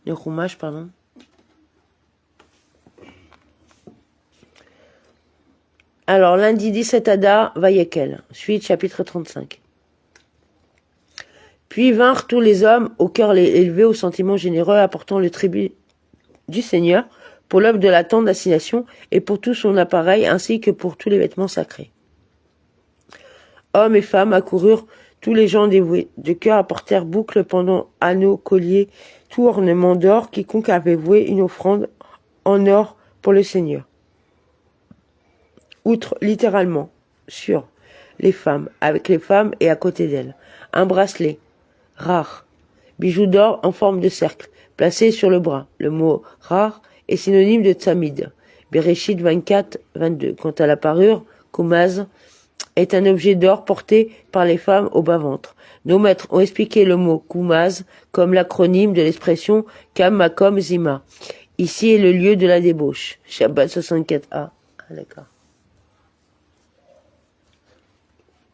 Le Chumash, pardon. Alors, lundi 17 Adar, Vayekel, suite chapitre 35. Puis vinrent tous les hommes au cœur élevé, au sentiment généreux, apportant le tribut du Seigneur pour l'œuvre de la tente d'assignation et pour tout son appareil, ainsi que pour tous les vêtements sacrés. Hommes et femmes accoururent, tous les gens dévoués. De cœur apportèrent boucles, pendants, anneaux, colliers, tout ornement d'or, quiconque avait voué une offrande en or pour le Seigneur. Outre, littéralement, sur les femmes, avec les femmes et à côté d'elles, un bracelet, rare, bijoux d'or en forme de cercle, placé sur le bras. Le mot rare est synonyme de tsamid. Bereshit 24, 22. Quant à la parure, kumaz est un objet d'or porté par les femmes au bas-ventre. Nos maîtres ont expliqué le mot kumaz comme l'acronyme de l'expression kam makom zima. Ici est le lieu de la débauche. Shabbat 64a. Ah, d'accord.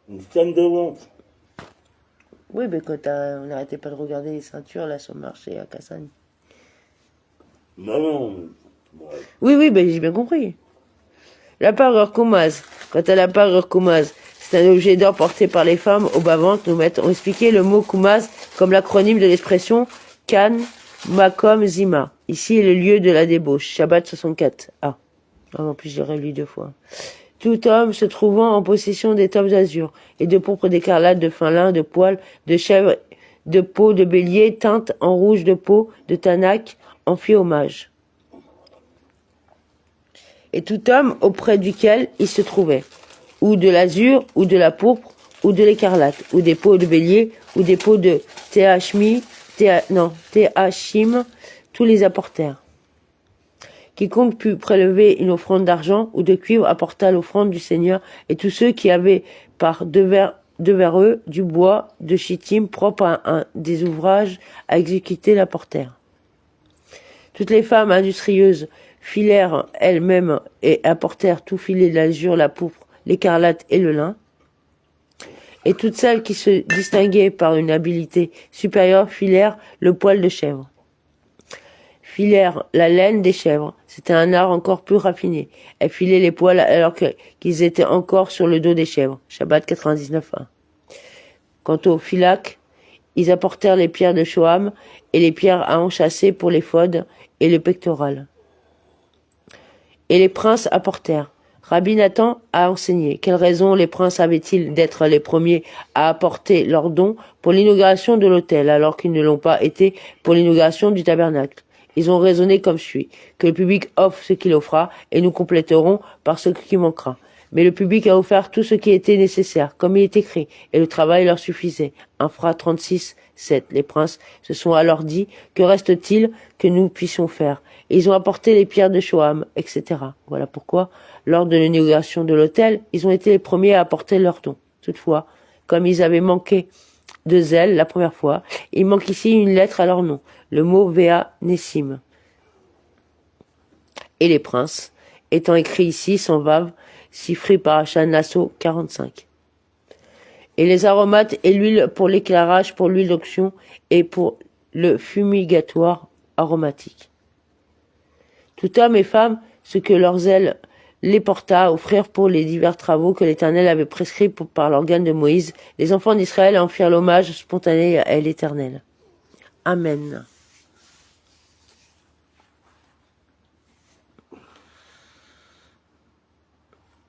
Une scène de honte. Oui, mais quand on n'arrêtait pas de regarder les ceintures là sur le marché à Kassan. Bah non. Ouais. Oui, ben j'ai bien compris. La parure kumaz. Quant à la parure kumaz, c'est un objet d'or porté par les femmes au bas-ventre. Nos maîtres ont expliqué le mot kumaz comme l'acronyme de l'expression kan makom zima. Ici est le lieu de la débauche. Shabbat 64. Ah, en plus j'ai relu 2 fois. Tout homme se trouvant en possession d'étoffes d'azur et de pourpre d'écarlate, de fin lin, de poils, de chèvre, de peau de bélier, teinte en rouge de peau, de tanak, en fit hommage. Et tout homme auprès duquel il se trouvait, ou de l'azur, ou de la pourpre, ou de l'écarlate, ou des peaux de bélier, ou des peaux de théachim, tous les apportèrent. Quiconque put prélever une offrande d'argent ou de cuivre apporta l'offrande du Seigneur, et tous ceux qui avaient par devers eux du bois de chittim propre à un des ouvrages à exécuter l'apportèrent. Toutes les femmes industrieuses filèrent elles-mêmes et apportèrent tout filet de l'azur, la pourpre, l'écarlate et le lin. Et toutes celles qui se distinguaient par une habileté supérieure filèrent le poil de chèvre. Filèrent la laine des chèvres. C'était un art encore plus raffiné. Elles filaient les poils alors qu'ils étaient encore sur le dos des chèvres. Shabbat 99.1. Quant aux filaques, ils apportèrent les pierres de Shoham et les pierres à enchâsser pour l'éphod et le pectoral. Et les princes apportèrent. Rabbi Nathan a enseigné. Quelle raison les princes avaient-ils d'être les premiers à apporter leurs dons pour l'inauguration de l'autel, alors qu'ils ne l'ont pas été pour l'inauguration du tabernacle? Ils ont raisonné comme suit, que le public offre ce qu'il offra, et nous compléterons par ce qui manquera. Mais le public a offert tout ce qui était nécessaire, comme il est écrit, et le travail leur suffisait. Infra 36, 7. Les princes se sont alors dit, que reste-t-il que nous puissions faire? Et ils ont apporté les pierres de Shoham, etc. Voilà pourquoi, lors de l'inauguration de l'autel, ils ont été les premiers à apporter leurs dons. Toutefois, comme ils avaient manqué de zèle la première fois, il manque ici une lettre à leur nom, le mot Vea Nessim. Et les princes, étant écrits ici, sont Vav, Sifri Parasha Nasso 45. Et les aromates et l'huile pour l'éclairage, pour l'huile d'onction et pour le fumigatoire aromatique. Tout homme et femme, ce que leur zèle les porta à offrir pour les divers travaux que l'Éternel avait prescrits par l'organe de Moïse, les enfants d'Israël en firent l'hommage spontané à l'Éternel. Amen.